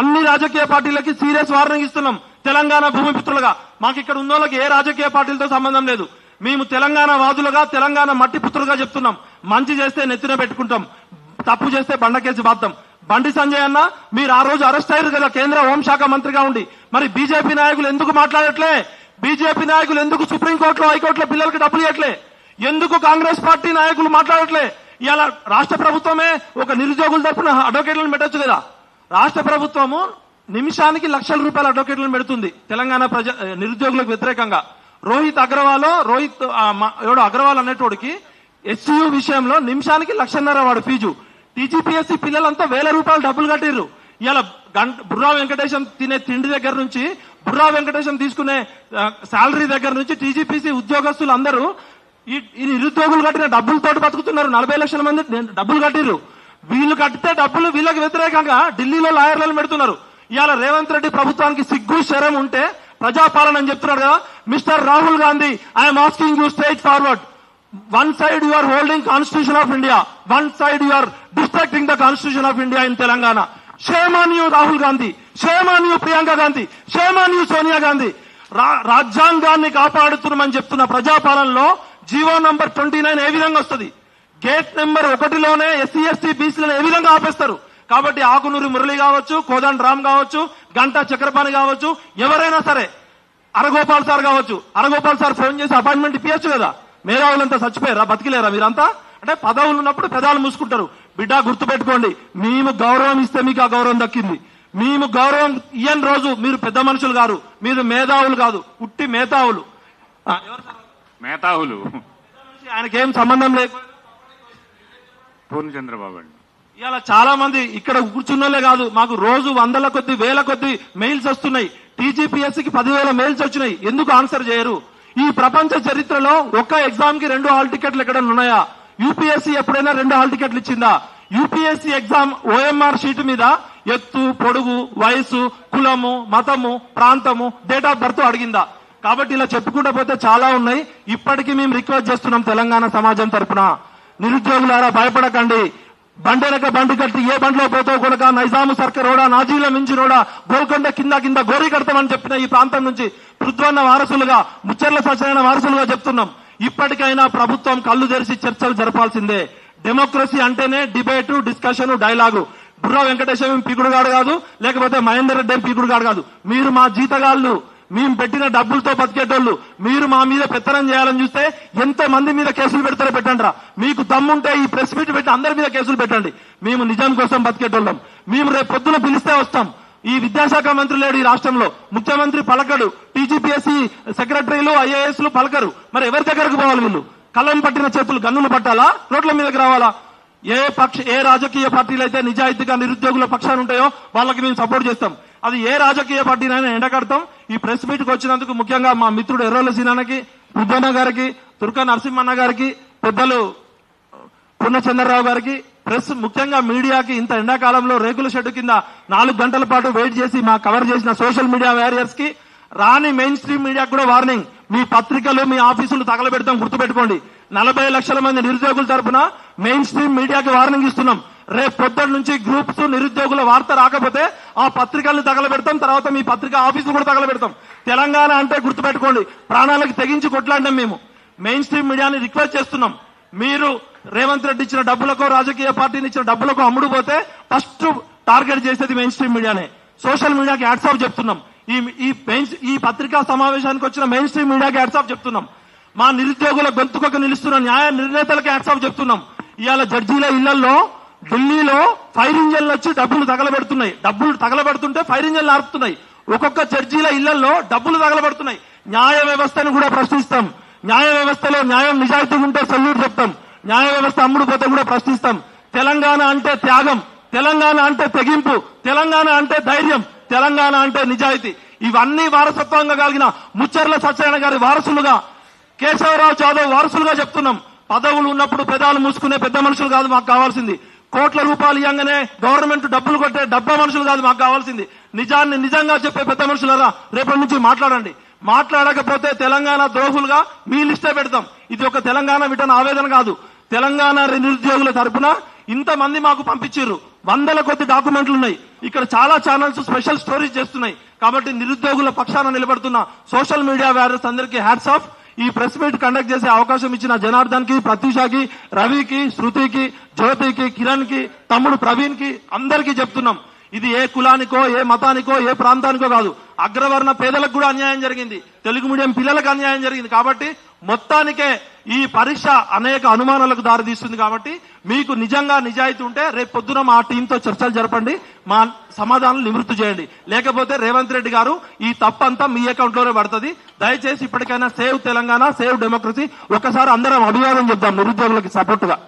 అన్ని రాజకీయ పార్టీలకి సీరియస్ వార్నింగ్ ఇస్తున్నాం. తెలంగాణ భూమిపుత్రులుగా మాకు ఇక్కడ ఉన్న వాళ్ళకి ఏ రాజకీయ పార్టీలతో సంబంధం లేదు. మేము తెలంగాణ వాదులుగా, తెలంగాణ మట్టి పుత్రులుగా చెప్తున్నాం. మంచి చేస్తే నెత్తిన పెట్టుకుంటాం, తప్పు చేస్తే బండకేసి బాద్దాం. బండి సంజయ్ అన్న, మీరు ఆ రోజు అరెస్ట్ అయ్యారు కదా కేంద్ర హోంశాఖ మంత్రిగా ఉండి. మరి బీజేపీ నాయకులు ఎందుకు మాట్లాడట్లే? బీజేపీ నాయకులు ఎందుకు సుప్రీంకోర్టులో, హైకోర్టులో పిల్లలకి డబ్బులు ఇవ్వట్లే? ఎందుకు కాంగ్రెస్ పార్టీ నాయకులు మాట్లాడట్లే? ఇలా రాష్ట్ర ప్రభుత్వమే ఒక నిరుద్యోగుల తరఫున అడ్వకేట్లను పెట్టొచ్చు కదా. రాష్ట్ర ప్రభుత్వము నిమిషానికి లక్షల రూపాయల అడ్వకేట్లను పెడుతుంది తెలంగాణ నిరుద్యోగులకు వ్యతిరేకంగా. రోహిత్ అగ్రవాల్ అనేటోడికి ఎస్సీయూ విషయంలో నిమిషానికి 1,50,000 వాడు ఫీజు. టీజీపీఎస్సీ పిల్లలంతా ₹1,000 డబ్బులు కట్టిర్రు. ఇలా బుర్రా వెంకటేశం తినే తిండి దగ్గర నుంచి, బుర్రా వెంకటేశం తీసుకునే శాలరీ దగ్గర నుంచి టీజీపీసీ ఉద్యోగస్తులు అందరూ ఈ నిరుద్యోగులు కట్టిన డబ్బులతో బతుకుతున్నారు. 40 లక్షల మంది డబ్బులు కట్టిర్రు. వీళ్ళు కట్టితే డబ్బులు వీళ్ళకి వ్యతిరేకంగా ఢిల్లీలో లాయర్లను పెడుతున్నారు. ఇవాళ రేవంత్ రెడ్డి ప్రభుత్వానికి సిగ్గు శరం ఉంటే ప్రజాపాలన అని చెప్తున్నారు కదా. Mister Rahul Gandhi, I'm asking you straight forward. One side you are holding Constitution of India, one side you are destructing the Constitution of India in Telangana. Shame on you, Rahul Gandhi. Shame on you, Priyanka Gandhi. Shame on you, Sonia Gandhi. రాజ్యాంగాన్ని కాపాడుతున్నామని చెప్తున్న ప్రజాపాలనలో GO number 29 ఏ విధంగా వస్తుంది? Gate number 1లోనే SC ST బీసీలను ఏ విధంగా ఆపేస్తారు? కాబట్టి ఆకునూరి మురళి కావచ్చు, కోదండ రామ్ కావచ్చు, గంటా చక్రపాణి కావచ్చు, ఎవరైనా సరే, అరగోపాల్ సార్ కావచ్చు, అరగోపాల్ సార్ ఫోన్ చేసి అపాయింట్మెంట్ ఇప్పించచ్చు కదా. మేధావులంతా చచ్చిపోయారా? బతికిలేరా మీరంతా? అంటే పదవులు ఉన్నప్పుడు పెదాలు మూసుకుంటారు. బిడ్డ గుర్తుపెట్టుకోండి, మేము గౌరవం ఇస్తే మీకు ఆ గౌరవం దక్కింది. మేము గౌరవం ఇయ్యని రోజు మీరు పెద్ద మనుషులు గారు, మీరు మేధావులు కాదు, ఉట్టి మేధావులు. మేధావులు ఆయనకేం సంబంధం లేదు. పూర్ణచంద్రబాబు అండి. ఇలా చాలా మంది ఇక్కడ కూర్చున్నోళ్లే కాదు, మాకు రోజు 100ల కొద్ది 1000 కొద్ది మెయిల్స్ వస్తున్నాయి. టీజీపీఎస్సీకి 10,000 మెయిల్స్ వచ్చినాయి. ఎందుకు ఆన్సర్ చేయరు? ఈ ప్రపంచ చరిత్రలో ఒక ఎగ్జామ్ కి 2 హాల్ టికెట్లు ఎక్కడైనా ఉన్నాయా? యూపీఎస్సీ ఎప్పుడైనా 2 హాల్ టికెట్లు ఇచ్చిందా? యూపీఎస్సీ ఎగ్జామ్ ఓఎంఆర్ షీట్ మీద ఎత్తు, పొడుగు, వయసు, కులము, మతము, ప్రాంతము, డేట్ ఆఫ్ బర్త్ అడిగిందా? కాబట్టి ఇలా చెప్పుకుంటూ పోతే చాలా ఉన్నాయి. ఇప్పటికీ మేము రిక్వెస్ట్ చేస్తున్నాం తెలంగాణ సమాజం తరఫున, నిరుద్యోగులారా భయపడకండి. బండెనక బండి కట్టి ఏ బండిలో పోతావు కొడక, నైజాము సర్కరోడా, నాజీల మించినోడా, గోల్కొండ కింద గోరి కడతామని చెప్పిన ఈ ప్రాంతం నుంచి పృథ్వన్న వారసులుగా, ముచ్చర్ల సత్యనారాయణ వారసులుగా చెప్తున్నాం. ఇప్పటికైనా ప్రభుత్వం కళ్ళు తెరిచి చర్చలు జరపాల్సిందే. డెమోక్రసీ అంటేనే debate, discussion, dialogue. Burra Venkateshwara పీకుడుగాడు కాదు, లేకపోతే మహేందర్ రెడ్డి పీకుడుగాడు కాదు. మీరు మా జీతగాళ్ళు, మేము పెట్టిన డబ్బులతో బతికేటోళ్ళు. మీరు మా మీద పెత్తనం చేయాలని చూస్తే ఎంత మంది మీద కేసులు పెడతారో పెట్టండి రా. మీకు దమ్ముంటే ఈ ప్రెస్ మీట్ పెట్టి అందరి మీద కేసులు పెట్టండి. మేము నిజం కోసం బతికేటోళ్ళం. మేము రేపు పొద్దున పిలిస్తే వస్తాం. ఈ విద్యాశాఖ మంత్రి లేడు ఈ రాష్ట్రంలో, ముఖ్యమంత్రి పలకడు, టీజీపీఎస్సీ సెక్రటరీలు, ఐఏఎస్లు పలకరు. మరి ఎవరి దగ్గరకు పోవాలి? వీళ్ళు కళ్ళం పట్టిన చేతులు గన్నులు పట్టాలా? రోడ్ల మీదకి రావాలా? ఏ రాజకీయ పార్టీలు అయితే నిజాయితీగా నిరుద్యోగుల పక్షాన ఉంటాయో వాళ్ళకి మేము సపోర్ట్ చేస్తాం. అది ఏ రాజకీయ పార్టీనైనా ఎండకడతాం. ఈ ప్రెస్ మీట్ కు వచ్చినందుకు ముఖ్యంగా మా మిత్రుడు ఎర్రోల సీనానికి, బుద్ధన్న గారికి, తుర్కా నరసింహన్న గారికి, పెద్దలు పూర్ణచంద్రరావు గారికి, ప్రెస్ ముఖ్యంగా మీడియాకి, ఇంత ఎండాకాలంలో రేకుల షెడ్డు కింద 4 గంటల పాటు వెయిట్ చేసి మా కవర్ చేసిన సోషల్ మీడియా వారియర్స్ కి, రాని మెయిన్ స్ట్రీమ్ మీడియాకు కూడా వార్నింగ్. మీ పత్రికలు, మీ ఆఫీసులు తగలబెడతాం, గుర్తుపెట్టుకోండి. 40 లక్షల మంది నిరుద్యోగుల తరఫున మెయిన్ స్ట్రీమ్ మీడియాకి వార్నింగ్ ఇస్తున్నాం. రేపు పొద్దున్న నుంచి గ్రూప్స్, నిరుద్యోగుల వార్త రాకపోతే ఆ పత్రికలను తగలబెడతాం. తర్వాత మీ పత్రిక ఆఫీసులు కూడా తగలబెడతాం. తెలంగాణ అంటే గుర్తుపెట్టుకోండి, ప్రాణాలకు తెగించి కొట్లాడినాం. మేము మెయిన్ స్ట్రీమ్ మీడియాని రిక్వెస్ట్ చేస్తున్నాం. మీరు రేవంత్ రెడ్డి ఇచ్చిన డబ్బులకు, రాజకీయ పార్టీని ఇచ్చిన డబ్బులకు అమ్ముడుపోతే ఫస్ట్ టార్గెట్ చేసేది మెయిన్ స్ట్రీమ్ మీడియానే. సోషల్ మీడియాకి హ్యాట్స్ ఆఫ్ చెప్తున్నాం. ఈ పత్రికా సమావేశానికి వచ్చిన మెయిన్ స్ట్రీమ్ మీడియాకి హ్యాట్స్ ఆఫ్ చెప్తున్నాం. మా నిరుద్యోగుల గొంతుకకు నిలుస్తున్న న్యాయ నిర్ణేతలకు హ్యాట్స్ ఆఫ్ చెప్తున్నాం. ఇవాళ జడ్జీల ఇళ్లలో ఢిల్లీలో ఫైర్ ఇంజన్లు వచ్చి డబ్బులు తగలబెడుతున్నాయి. డబ్బులు తగలబెడుతుంటే ఫైర్ ఇంజన్లు ఆర్పుతున్నాయి. ఒక్కొక్క జడ్జీల ఇళ్లలో డబ్బులు తగలబెడుతున్నాయి. న్యాయ వ్యవస్థను కూడా ప్రశ్నిస్తాం. న్యాయ వ్యవస్థలో న్యాయం నిజాయితీ ఉంటే సల్యూట్ చెప్తాం. న్యాయ వ్యవస్థ అమ్ముడు పోతే కూడా ప్రశ్నిస్తాం. తెలంగాణ అంటే త్యాగం, తెలంగాణ అంటే తెగింపు, తెలంగాణ అంటే ధైర్యం, తెలంగాణ అంటే నిజాయితీ. ఇవన్నీ వారసత్వంగా కలిగిన ముచ్చర్ల సత్యనారాయణ గారి వారసులుగా, కేశవరావు జాదవ్ వారసులుగా చెప్తున్నాం. పదవులు ఉన్నప్పుడు పెదాలు మూసుకునే పెద్ద మనుషులు కాదు మాకు కావాల్సింది. కోట్ల రూపాయలు ఇవ్వగానే గవర్నమెంట్ డబ్బులు కొట్టే డబ్బా మనుషులు కాదు మాకు కావాల్సింది. నిజాన్ని నిజంగా చెప్పే పెద్ద మనుషులరా రేపటి నుంచి మాట్లాడండి. మాట్లాడకపోతే తెలంగాణ ద్రోహులుగా మీ లిస్టే పెడతాం. ఇది ఒక తెలంగాణ విటన ఆవేదన కాదు. తెలంగాణ నిరుద్యోగుల తరపున ఇంతమంది మాకు పంపించారు. వందల కొద్ది డాక్యుమెంట్లు ఉన్నాయి. ఇక్కడ చాలా ఛానల్స్ స్పెషల్ స్టోరీస్ చేస్తున్నాయి. కాబట్టి నిరుద్యోగుల పక్షాన నిలబడుతున్న సోషల్ మీడియా వారియర్స్ అందరికీ హ్యాట్స్ ఆఫ్. ఈ ప్రెస్ మీట్ కండక్ట్ చేసే అవకాశం ఇచ్చిన జనార్దన్ కి, ప్రత్యూషకి, రవికి, శృతికి, జ్యోతికి, కిరణ్ కి, తమ్ముడు ప్రవీణ్ కి అందరికీ చెప్తున్నాం, ఇది ఏ కులానికో, ఏ మతానికో, ఏ ప్రాంతానికో కాదు. అగ్రవర్ణ పేదలకు కూడా అన్యాయం జరిగింది, తెలుగు మీడియం పిల్లలకు అన్యాయం జరిగింది. కాబట్టి మొత్తానికే ఈ పరీక్ష అనేక అనుమానాలకు దారితీస్తుంది. కాబట్టి మీకు నిజంగా నిజాయితీ ఉంటే రేపు పొద్దున మా టీంతో చర్చలు జరపండి, మా సమాధానాలు నివృత్తి చేయండి. లేకపోతే రేవంత్ రెడ్డి గారు ఈ తప్పంతా మీ అకౌంట్ లోనే పడుతుంది. దయచేసి ఇప్పటికైనా సేవ్ తెలంగాణ, సేవ్ డెమోక్రసీ ఒకసారి అందరం అభివాదం చెప్దాం నిరుద్యోగులకి సపోర్టుగా.